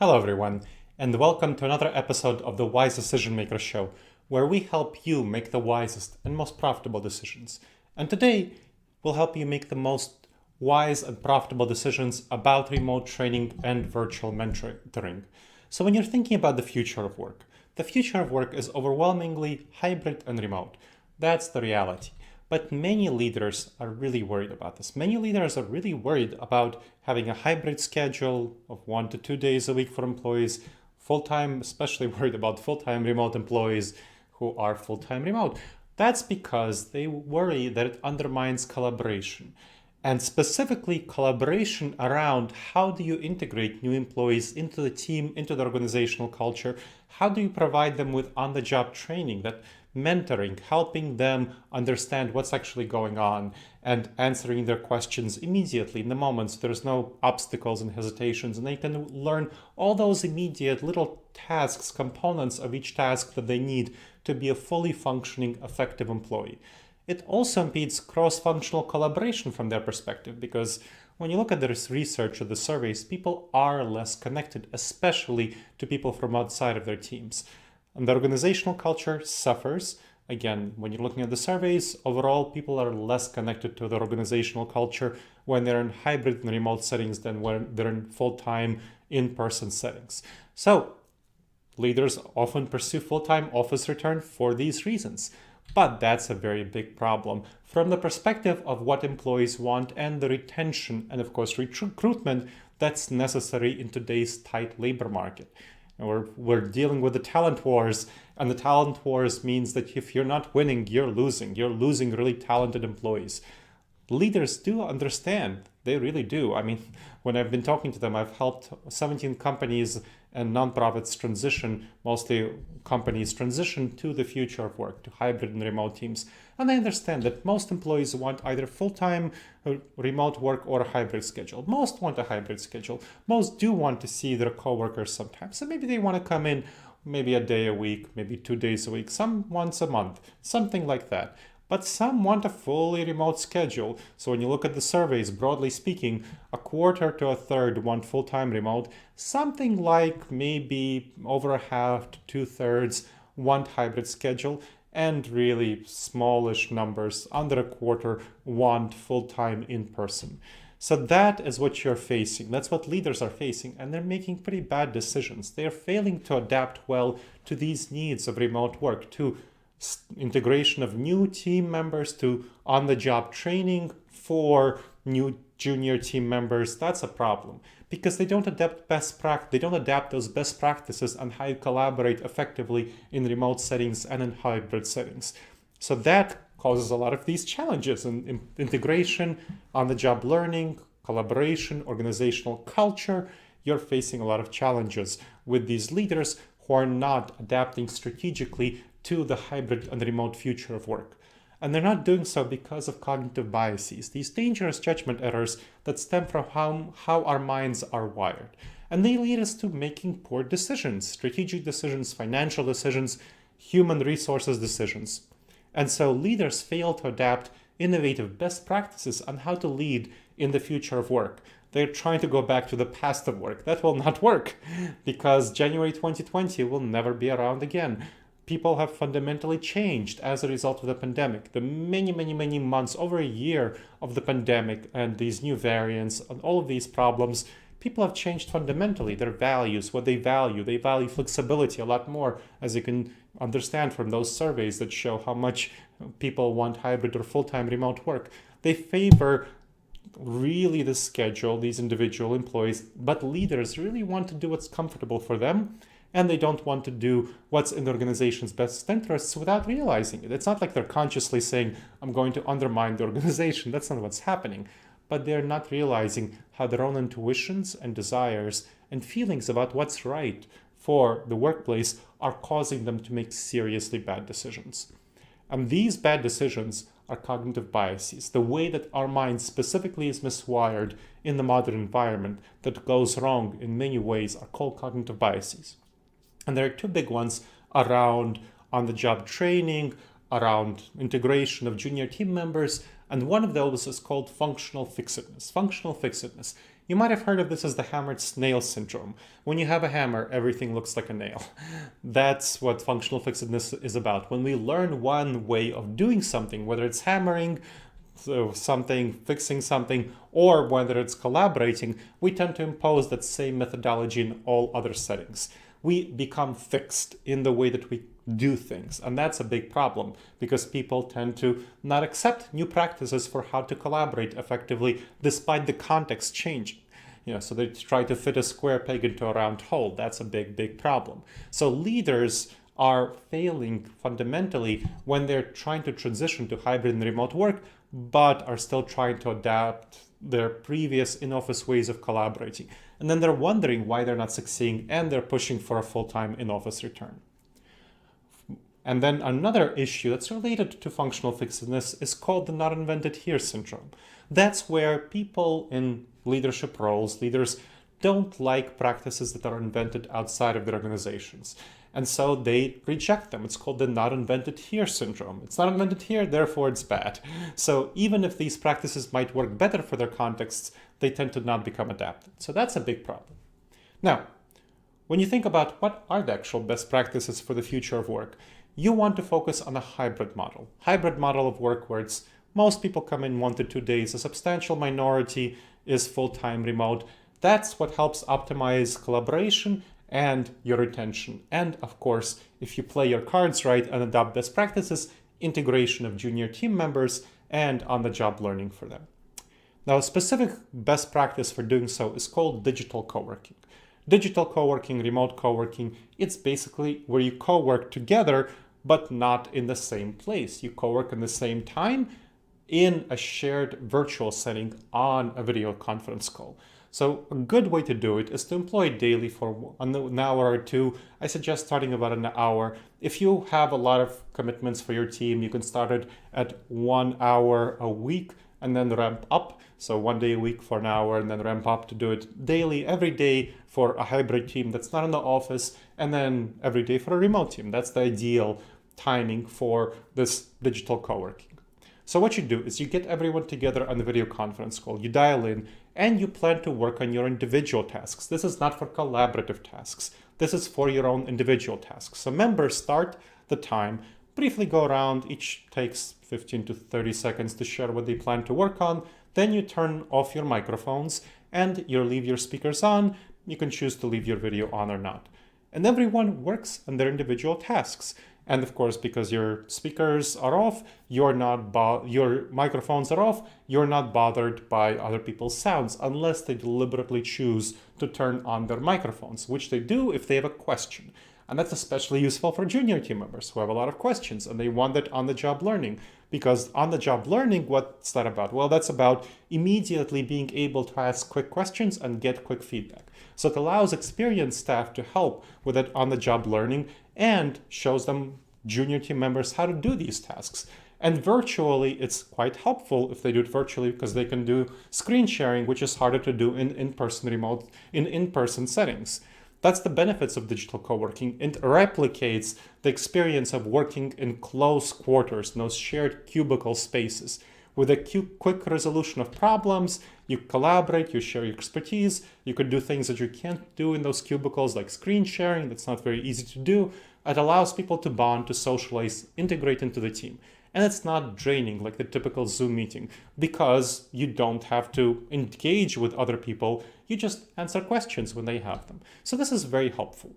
Hello, everyone, and welcome to another episode of the Wise Decision Maker Show, where we help you make the wisest and most profitable decisions. And today, we'll help you make the most wise and profitable decisions about remote training and virtual mentoring. So, when you're thinking about the future of work is overwhelmingly hybrid and remote. That's the reality. But many leaders are really worried about this. Many leaders are really worried about having a hybrid schedule of 1 to 2 days a week for employees, full-time, especially worried about full-time remote employees who are full-time remote. That's because they worry that it undermines collaboration. And specifically collaboration around how do you integrate new employees into the team, into the organizational culture? How do you provide them with on-the-job training, that mentoring, helping them understand what's actually going on and answering their questions immediately in the moment, so there's no obstacles and hesitations, and they can learn all those immediate little tasks, components of each task that they need to be a fully functioning, effective employee. It also impedes cross-functional collaboration from their perspective, because when you look at the research or the surveys, people are less connected, especially to people from outside of their teams. And the organizational culture suffers. Again, when you're looking at the surveys, overall, people are less connected to the organizational culture when they're in hybrid and remote settings than when they're in full-time in-person settings. So leaders often pursue full-time office return for these reasons. But that's a very big problem from the perspective of what employees want and the retention and, of course, recruitment that's necessary in today's tight labor market. We're dealing with the talent wars, and the talent wars means that if you're not winning, you're losing. You're losing really talented employees. Leaders do understand. They really do. I mean, when I've been talking to them, I've helped 17 companies and nonprofits transition, mostly companies transition to the future of work, to hybrid and remote teams. And I understand that most employees want either full-time remote work or a hybrid schedule. Most want a hybrid schedule. Most do want to see their coworkers sometimes. So maybe they want to come in maybe a day a week, maybe 2 days a week, some once a month, something like that. But some want a fully remote schedule. So when you look at the surveys, broadly speaking, a quarter to a third want full-time remote. Something like maybe over a half to 2/3 want hybrid schedule. And really smallish numbers, under a quarter, want full-time in person. So that is what you're facing. That's what leaders are facing. And they're making pretty bad decisions. They're failing to adapt well to these needs of remote work, to integration of new team members, to on-the-job training for new junior team members. That's a problem because they don't adapt they don't adapt those best practices on how you collaborate effectively in remote settings and in hybrid settings. So that causes a lot of these challenges in integration, on-the-job learning, collaboration, organizational culture. You're facing a lot of challenges with these leaders who are not adapting strategically to the hybrid and remote future of work. And they're not doing so because of cognitive biases, these dangerous judgment errors that stem from how our minds are wired. And they lead us to making poor decisions, strategic decisions, financial decisions, human resources decisions. And so leaders fail to adapt innovative best practices on how to lead in the future of work. They're trying to go back to the past of work. That will not work because January 2020 will never be around again. People have fundamentally changed as a result of the pandemic. The many months, over a year of the pandemic and these new variants and all of these problems, people have changed fundamentally. Their values, what they value. They value flexibility a lot more, as you can understand from those surveys that show how much people want hybrid or full-time remote work. They favor really the schedule, these individual employees, but leaders really want to do what's comfortable for them. And they don't want to do what's in the organization's best interests without realizing it. It's not like they're consciously saying, I'm going to undermine the organization. That's not what's happening. But they're not realizing how their own intuitions and desires and feelings about what's right for the workplace are causing them to make seriously bad decisions. And these bad decisions are cognitive biases, the way that our mind specifically is miswired in the modern environment that goes wrong in many ways are called cognitive biases. And there are two big ones around on-the-job training, around integration of junior team members, and one of those is called functional fixedness. Functional fixedness. You might have heard of this as the hammered nail syndrome. When you have a hammer, everything looks like a nail. That's what functional fixedness is about. When we learn one way of doing something, whether it's hammering, something, fixing something, or whether it's collaborating, we tend to impose that same methodology in all other settings. We become fixed in the way that we do things. And that's a big problem because people tend to not accept new practices for how to collaborate effectively despite the context changing. So they try to fit a square peg into a round hole. That's a big, big problem. So leaders are failing fundamentally when they're trying to transition to hybrid and remote work, but are still trying to adapt their previous in-office ways of collaborating. And then they're wondering why they're not succeeding, and they're pushing for a full-time in-office return. And then another issue that's related to functional fixedness is called the not invented here syndrome. That's where people in leadership roles, leaders, don't like practices that are invented outside of their organizations. And so they reject them. It's called the not invented here syndrome. It's not invented here, therefore it's bad. So even if these practices might work better for their contexts, they tend to not become adapted. So that's a big problem. Now, when you think about what are the actual best practices for the future of work, you want to focus on a hybrid model. Hybrid model of work where most people come in 1 to 2 days, a substantial minority is full-time remote. That's what helps optimize collaboration and your retention. And of course, if you play your cards right and adopt best practices, integration of junior team members and on-the-job learning for them. Now, a specific best practice for doing so is called digital co-working. Digital co-working, remote co-working, it's basically where you co-work together, but not in the same place. You co-work in the same time in a shared virtual setting on a video conference call. So a good way to do it is to employ it daily for an hour or two. I suggest starting about an hour. If you have a lot of commitments for your team, you can start it at 1 hour a week and then ramp up. So 1 day a week for an hour and then ramp up to do it daily, every day for a hybrid team that's not in the office, and then every day for a remote team. That's the ideal timing for this digital co-working. So what you do is you get everyone together on the video conference call, you dial in, and you plan to work on your individual tasks. This is not for collaborative tasks. This is for your own individual tasks. So members start the time, briefly go around, each takes 15 to 30 seconds to share what they plan to work on. Then you turn off your microphones and you leave your speakers on. You can choose to leave your video on or not. And everyone works on their individual tasks. And of course, because your speakers are off, your microphones are off, you're not bothered by other people's sounds unless they deliberately choose to turn on their microphones, which they do if they have a question. And that's especially useful for junior team members who have a lot of questions and they want that on-the-job learning. Because on-the-job learning, what's that about? Well, that's about immediately being able to ask quick questions and get quick feedback. So it allows experienced staff to help with that on-the-job learning and shows them, junior team members, how to do these tasks. And virtually, it's quite helpful if they do it virtually because they can do screen sharing, which is harder to do in in-person settings. That's the benefits of digital co-working. It replicates the experience of working in close quarters, in those shared cubicle spaces. With a quick resolution of problems, you collaborate, you share your expertise, you can do things that you can't do in those cubicles, like screen sharing, that's not very easy to do. It allows people to bond, to socialize, integrate into the team. And it's not draining like the typical Zoom meeting because you don't have to engage with other people. You just answer questions when they have them. So this is very helpful.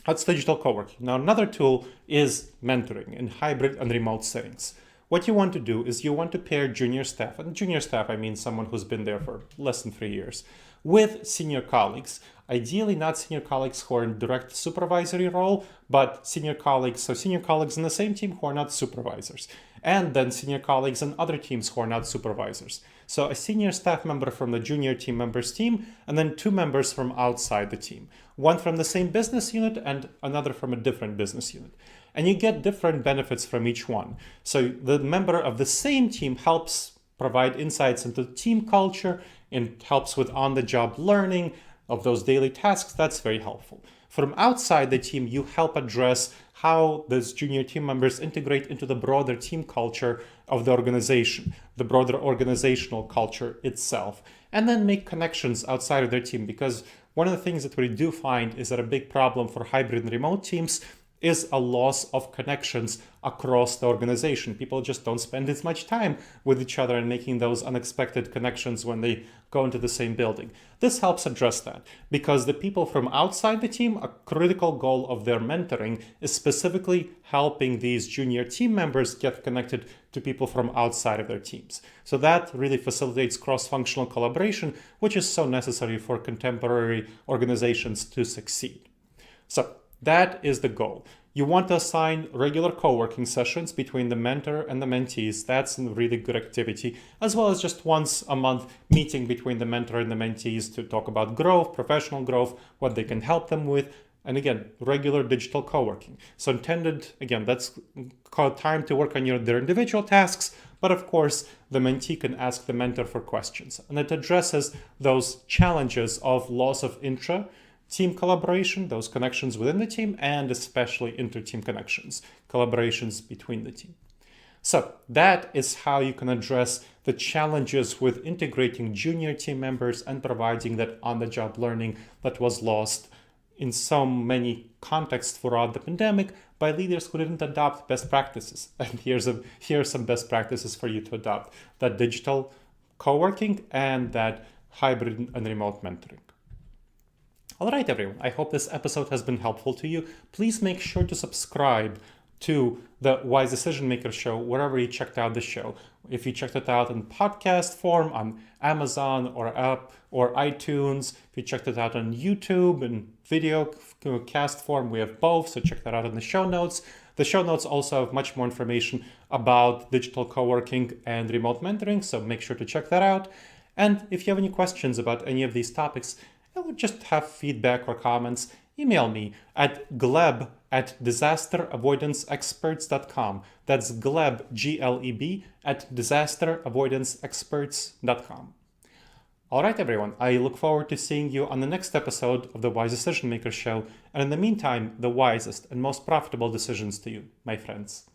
That's digital co-working. Now, another tool is mentoring in hybrid and remote settings. What you want to do is you want to pair junior staff, and junior staff, I mean someone who's been there for less than 3 years, with senior colleagues. Ideally not senior colleagues who are in direct supervisory role, but senior colleagues, so senior colleagues in the same team who are not supervisors, and then senior colleagues in other teams who are not supervisors. So a senior staff member from the junior team members team, and then 2 members from outside the team. One from the same business unit and another from a different business unit. And you get different benefits from each one. So the member of the same team helps provide insights into team culture and helps with on-the-job learning of those daily tasks. That's very helpful. From outside the team, you help address how those junior team members integrate into the broader team culture of the organization, the broader organizational culture itself. and then make connections outside of their team, because one of the things that we do find is that a big problem for hybrid and remote teams is a loss of connections across the organization. People just don't spend as much time with each other and making those unexpected connections when they go into the same building. This helps address that, because the people from outside the team, a critical goal of their mentoring is specifically helping these junior team members get connected to people from outside of their teams. So that really facilitates cross-functional collaboration, which is so necessary for contemporary organizations to succeed. So that is the goal. You want to assign regular co-working sessions between the mentor and the mentees. That's a really good activity, as well as just once a month meeting between the mentor and the mentees to talk about growth, professional growth, what they can help them with. And again, regular digital co-working. So intended, again, that's called time to work on their individual tasks, but of course, the mentee can ask the mentor for questions. And it addresses those challenges of loss of team collaboration, those connections within the team, and especially inter-team connections, collaborations between the team. So that is how you can address the challenges with integrating junior team members and providing that on-the-job learning that was lost in so many contexts throughout the pandemic by leaders who didn't adopt best practices. And here are some best practices for you to adopt: that digital co-working and that hybrid and remote mentoring. All right, everyone, I hope this episode has been helpful to you. Please make sure to subscribe to the Wise Decision Maker Show wherever you checked out the show. If you checked it out in podcast form on Amazon or app or iTunes, if you checked it out on YouTube and video cast form, we have both, so check that out in the show notes. The show notes also have much more information about digital co-working and remote mentoring, so make sure to check that out. And if you have any questions about any of these topics, or just have feedback or comments, email me at gleb@disasteravoidanceexperts.com. That's Gleb, Gleb, @disasteravoidanceexperts.com. All right, everyone, I look forward to seeing you on the next episode of the Wise Decision Maker Show. And in the meantime, the wisest and most profitable decisions to you, my friends.